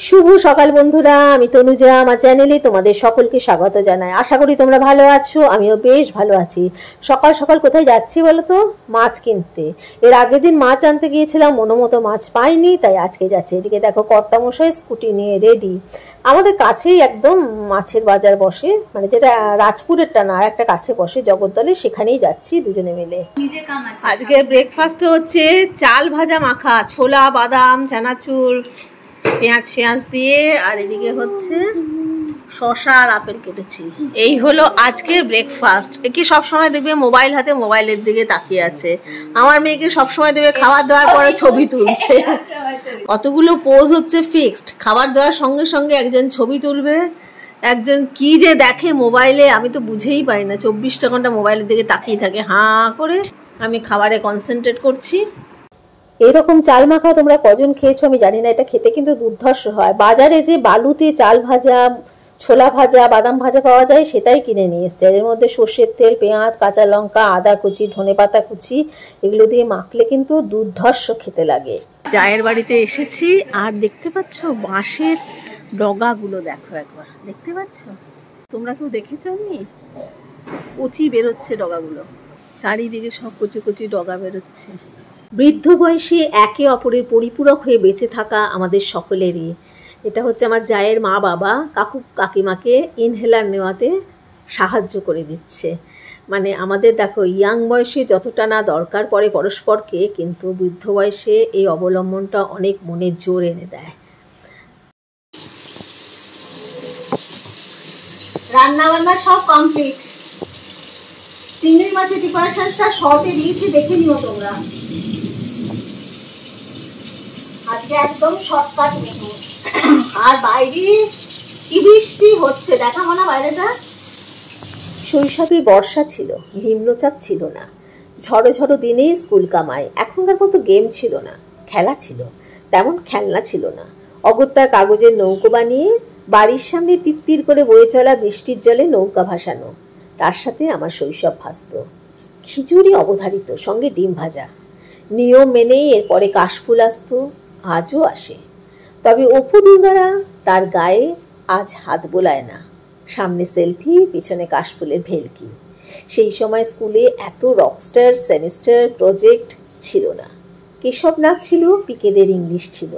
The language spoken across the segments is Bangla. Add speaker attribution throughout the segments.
Speaker 1: শুভ সকাল বন্ধুরা, আমি তনুজা। আমার চ্যানেলে তোমাদের সকলকে স্বাগত জানাই। আশা করি তোমরা ভালো আছো, আমিও বেশ ভালো আছি। সকাল সকাল কোথায় যাচ্ছি বলো তো? মাছ কিনতে। এর আগের দিন মাছ আনতে গিয়েছিলাম, মনোমতো মাছ পাইনি, তাই আজকে যাচ্ছি। এদিকে দেখো কর্তামশাই স্কুটি নিয়ে রেডি। আমাদের কাছেই একদম মাছের বাজার বসে, মানে যেটা রাজপুরেরটা না, আর একটা কাছে বসে জগদ্দলে, সেখানেই যাচ্ছি দুজনে মিলে। আজকে ব্রেকফাস্টে হচ্ছে চাল ভাজা মাখা, ছোলা, বাদাম, চানাচুর, পেঁয়াজ ফেঁয়াজ দিয়ে, আর এদিকে হচ্ছে শসা আর আপেল কেটেছি। এই হলো আজকের ব্রেকফাস্ট। কি সবসময় দেখবে মোবাইল হাতে, মোবাইলের দিকে তাকিয়ে আছে। আমার মেয়েকে সবসময় দেখবে খাবার দেওয়ার পরে ছবি তুলছে। কতগুলো পোজ হচ্ছে ফিক্সড। খাবার দেওয়ার সঙ্গে সঙ্গে একজন ছবি তুলবে, একজন কি যে দেখে মোবাইলে আমি তো বুঝেই পাই না। 24টা ঘন্টা মোবাইলের দিকে তাকিয়ে থাকে হাঁ করে। আমি খাবারে কনসেন্ট্রেট করছি। এরকম চাল মাখা তোমরা কজন খেয়েছো আমি জানি না, এটা খেতে কিন্তু দুর্ধর্ষ হয়। বাজারে যে বালুতে চাল ভাজা, ছোলা ভাজা, বাদাম ভাজা পাওয়া যায়, সেটাই কিনে নিয়ে এসছে। এর মধ্যে সর্ষের তেল, পেঁয়াজ, কাঁচা লঙ্কা, আদা কুচি, ধনেপাতা কুচি, এগুলো দিয়ে মাখলে কিন্তু দুর্ধর্ষ খেতে লাগে। চায়ের বাড়িতে এসেছি, আর দেখতে পাচ্ছ বাঁশের ডগাগুলো, দেখো একবার, দেখতে পাচ্ছ? তোমরা কেউ দেখেছো? এমনি কচি বেরোচ্ছে ডগাগুলো, চারিদিকে সব কচি কচি ডগা বেরোচ্ছে। বৃদ্ধ বয়সে একে অপরের পরিপূরক হয়ে বেঁচে থাকা আমাদের সকলেরই। এটা হচ্ছে আমার জায়ের মা বাবা, কাকু কাকিমাকে ইনহেলার নেওয়াতে সাহায্য করে দিচ্ছে। মানে আমাদের দেখো ইয়াং বয়সে যতটা না দরকার পড়ে পরস্পরকে, কিন্তু বৃদ্ধ বয়সে এই অবলম্বনটা অনেক মনে জোর এনে দেয়। রান্না বান্না সব কমপ্লিট। চিংড়ি মাছের প্রিপারেশনটা শর্টে দিয়েছি, দেখে নিও তোমরা। আজকে একদম শর্টকাট মেনু। আর বাইরে কি বৃষ্টি হচ্ছে, দেখাবো না বাইরেটা? শৈশবে বর্ষা ছিল, নিম্নচাপ ছিল না, ঝড়ো ঝড়ো দিনে স্কুল কামায়। এখনকার মতো গেম ছিল না, খেলা ছিল, তেমন খেলনা ছিল না। অগত্যা কাগজের নৌকো বানিয়ে বাড়ির সামনে তিত্তির করে বয়ে চলা বৃষ্টির জলে নৌকা ভাসানো, তার সাথে আমার শৈশব ভাসত। খিচুড়ি অবধারিত, সঙ্গে ডিম ভাজা। নিয়ম মেনেই এরপরে কাশফুল আসতো, আজও আসে। তবে অপু দুর্গারা তার গায়ে আজ হাত বোলায় না। সামনে সেলফি, পিছনে কাশফুলের ভেলকি। সেই সময় স্কুলে এত রকস্টার সেমিস্টার প্রজেক্ট ছিল না। কেশব নাগ ছিল, পিকেদের ইংলিশ ছিল।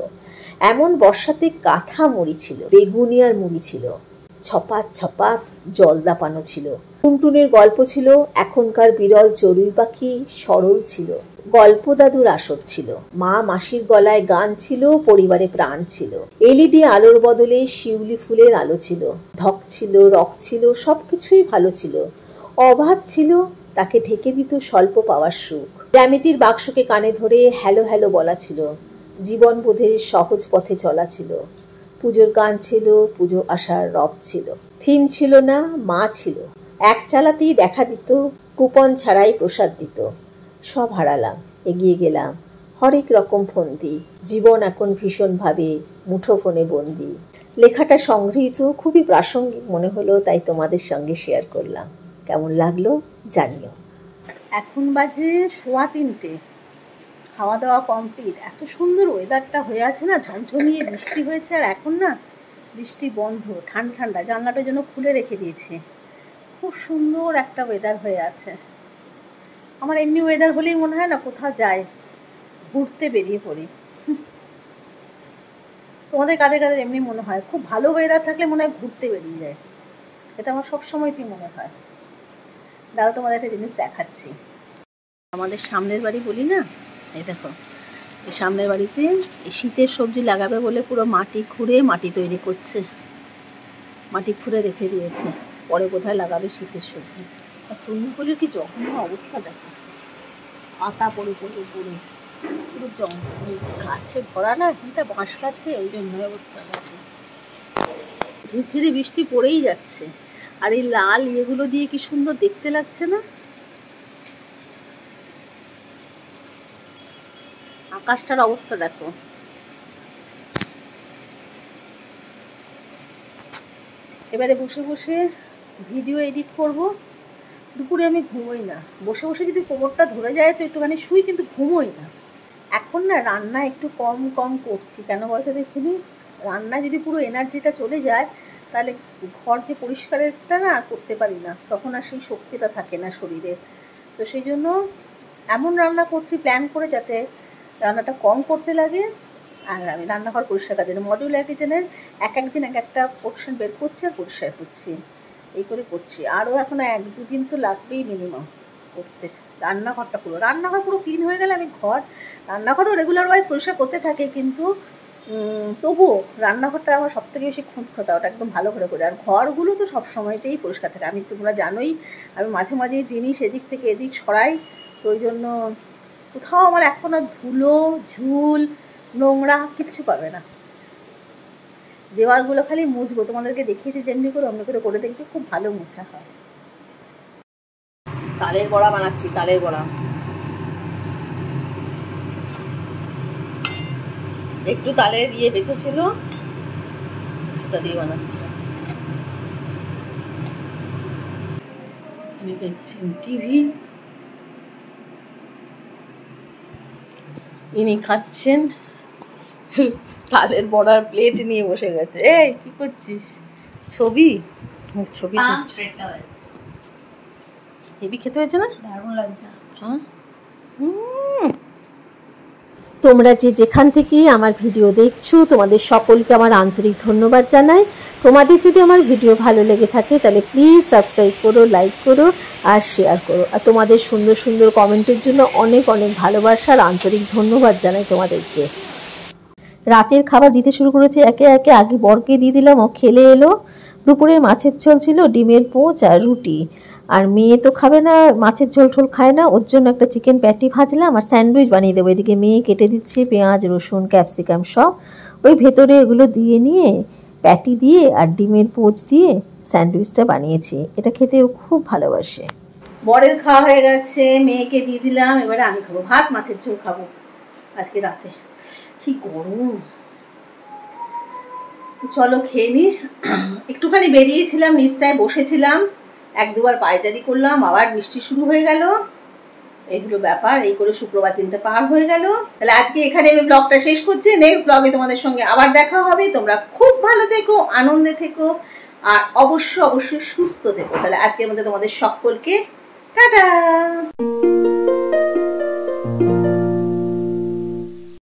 Speaker 1: এমন বর্ষাতে কাঁথা মুড়ি ছিল, বেগুনিয়ার মুড়ি ছিল, ছপাত ছপাত জল দাপানো ছিল। টুনটুনের গল্প ছিল, এখনকার বিরল চড়ুই পাখি সরল ছিল। গল্প দাদুর আসর ছিল, মা মাসির গলায় গান ছিল, পরিবারে প্রাণ ছিল। এলইডি আলোর বদলে শিউলি ফুলের আলো ছিল। ধক ছিল, রক ছিল, সবকিছুই ভালো ছিল। অভাব ছিল, তাকে ঢেকে দিত স্বল্প পাওয়ার সুখ। জ্যামিতির বাক্সকে কানে ধরে হ্যালো হ্যালো বলা ছিল। জীবনবোধের সহজ পথে চলা ছিল। পুজোর গান ছিল, পুজো আসার রব ছিল। থিম ছিল না, মা ছিল। এক চালাতেই দেখা দিত, কুপন ছাড়াই প্রসাদ দিত। সব হারালাম, এগিয়ে গেলাম, হরেক রকম ফন্দি। জীবন এখন ভীষণভাবে মুঠোফোনে বন্দি। লেখাটা সংগৃহীত, খুবই প্রাসঙ্গিক মনে হলো, তাই তোমাদের সঙ্গে শেয়ার করলাম। কেমন লাগলো জানিও। এখন বাজে 3:15, খাওয়া দাওয়া কমপ্লিট। এত সুন্দর ওয়েদারটা হয়ে আছে না, ঝমঝমিয়ে বৃষ্টি হয়েছে, আর এখন না বৃষ্টি বন্ধ, ঠান্ডা ঠান্ডা। জানলাটার জন্য খুলে রেখে দিয়েছি। খুব সুন্দর একটা ওয়েদার হয়ে আছে। আমার এমনি ওয়েদার হলেই মনে হয় না কোথাও যাই, ঘুরতে বেরিয়ে পড়ি। তোমাদের কাদের কাদের এমনি মনে হয়? খুব ভালো ওয়েদার থাকলে মনে হয় ঘুরতে বেরিয়ে যায়। এটা আমার সবসময়তেই মনে হয়। দাঁড়াও তোমাদের একটা জিনিস দেখাচ্ছি। আমাদের সামনের বাড়ি বলি না, এই দেখো, এই সামনের বাড়িতে এই শীতের সবজি লাগাবে বলে পুরো মাটি খুঁড়ে মাটি তৈরি করছে। মাটি খুঁড়ে রেখে দিয়েছে, পরে কোথায় লাগাবে শীতের সবজি। আর সুইমিং পুলের কি জঘন্য অবস্থা দেখো, পাতা পড়ে পড়ে পড়ে পুরো জঙ্গল, গাছে ভরা না, এখানটা বাঁশ গাছে, ওই জন্য অবস্থা আছে। ঝিরঝিরে বৃষ্টি পড়েই যাচ্ছে, আর এই লাল ইয়েগুলো দিয়ে কি সুন্দর দেখতে লাগছে না? আকাশটার অবস্থা দেখো। এবারে বসে বসে ভিডিও এডিট করব। দুপুরে আমি ঘুমোই না, বসে বসে যদি কোমরটা ধরে যায় তো একটুখানি শুই, কিন্তু ঘুমোই না। এখন না রান্না একটু কম কম করছি, কেন বলতে দেখিনি, রান্না যদি পুরো এনার্জিটা চলে যায় তাহলে ঘর যে পরিষ্কারেরটা না করতে পারি না, তখন আর সেই শক্তিটা থাকে না শরীরে। তো সেই জন্য এমন রান্না করছি প্ল্যান করে যাতে রান্নাটা কম করতে লাগে। আর আমি রান্নাঘর পরিষ্কার কাজ মডিউলার কিচেনের এক একদিন এক একটা পোর্শন বের করছি আর পরিষ্কার করছি, এই করে করছি। আরও এখনও 1-2 দিন তো লাগবেই মিনিমাম করতে। রান্নাঘর পুরো ক্লিন হয়ে গেলে আমি রান্নাঘরও রেগুলার ওয়াইজ পরিষ্কার করতে থাকে, কিন্তু তবুও রান্নাঘরটা আমার সবথেকে বেশি খুঁতখোঁতা, ওটা একদম ভালো করে করে। আর ঘরগুলো তো সব সময়তেই পরিষ্কার থাকে। তোমরা জানোই আমি মাঝে মাঝে জিনিস এদিক থেকে এদিক সরাই, তো ওই জন্য কোথাও আমার এখন আর ধুলো ঝুল নোংরা কিচ্ছু পাবে না। দেওয়ালগুলো খালি মুছবো, তোমাদেরকে দেখিয়েছি যেমনি করে অমনি করে করে দেখবে, খুব ভালো মোছা হয়। তালের বড়া বানাচ্ছি, তালের বড়া। একটু তালের বেঁচেছিল, ওটা দিয়ে বানাচ্ছি। দেখছেন টিভি, ইনি খাচ্ছেন, তালের বড়ার প্লেট নিয়ে বসে গেছে। এই কি করছিস? ছবি হেভি খেতে হয়েছে না? দারুণ লাগছে। হ্যাঁ, তোমরা যেখান থেকেই আমার ভিডিও দেখছো তোমাদের সকলকে আমার আন্তরিক ধন্যবাদ জানাই। তোমাদের যদি আমার ভিডিও ভালো লেগে থাকে তাহলে প্লিজ সাবস্ক্রাইব করো, লাইক করো আর শেয়ার করো। আর তোমাদের সুন্দর সুন্দর কমেন্টের জন্য অনেক অনেক ভালোবাসা আর আন্তরিক ধন্যবাদ জানাই তোমাদেরকে। রাতের খাবার দিতে শুরু করেছি একে একে। আগে বরকে দিয়ে দিলাম, ও খেলে এলো। দুপুরের মাছের ঝোল ছিল, ডিমের পোচ আর রুটি। আর মেয়ে তো খাবে না, মাছের ঝোল ঠোল খায় না, ওর জন্য একটা চিকেন প্যাটি ভাজলাম আর স্যান্ডউইচ বানিয়ে দেবো। এদিকে মেয়ে কেটে দিচ্ছে পেঁয়াজ রসুন ক্যাপসিকাম সব, ওই ভেতরে এগুলো দিয়ে নিয়ে প্যাটি দিয়ে আর ডিমের পোচ দিয়ে স্যান্ডউইচটা বানিয়েছি। এটা খেতে ও খুব ভালোবাসে। বরের খাওয়া হয়ে গেছে, মেয়েকে দিয়ে দিলাম, এবারে আমি খাবো ভাত, মাছের ঝোল খাবো আজকে রাতে। কি গরম, চলো খেয়ে নি। একটুখানি বেরিয়েছিলাম, নিচটায় বসেছিলাম, 1-2 বার পায়চারি করলাম, আবার বৃষ্টি শুরু হয়ে গেল। এইগুলো ব্যাপার, এই করে শুক্রবার দিনটা পার হয়ে গেল। তাহলে আজকে এখানে আমি ব্লগটা শেষ করছি। নেক্সট ব্লগে তোমাদের সঙ্গে আবার দেখা হবে। তোমরা খুব ভালো থেকো, আনন্দে থেকো আর অবশ্যই সুস্থ থেকো। তাহলে আজকের মধ্যে তোমাদের সকলকে টাটা।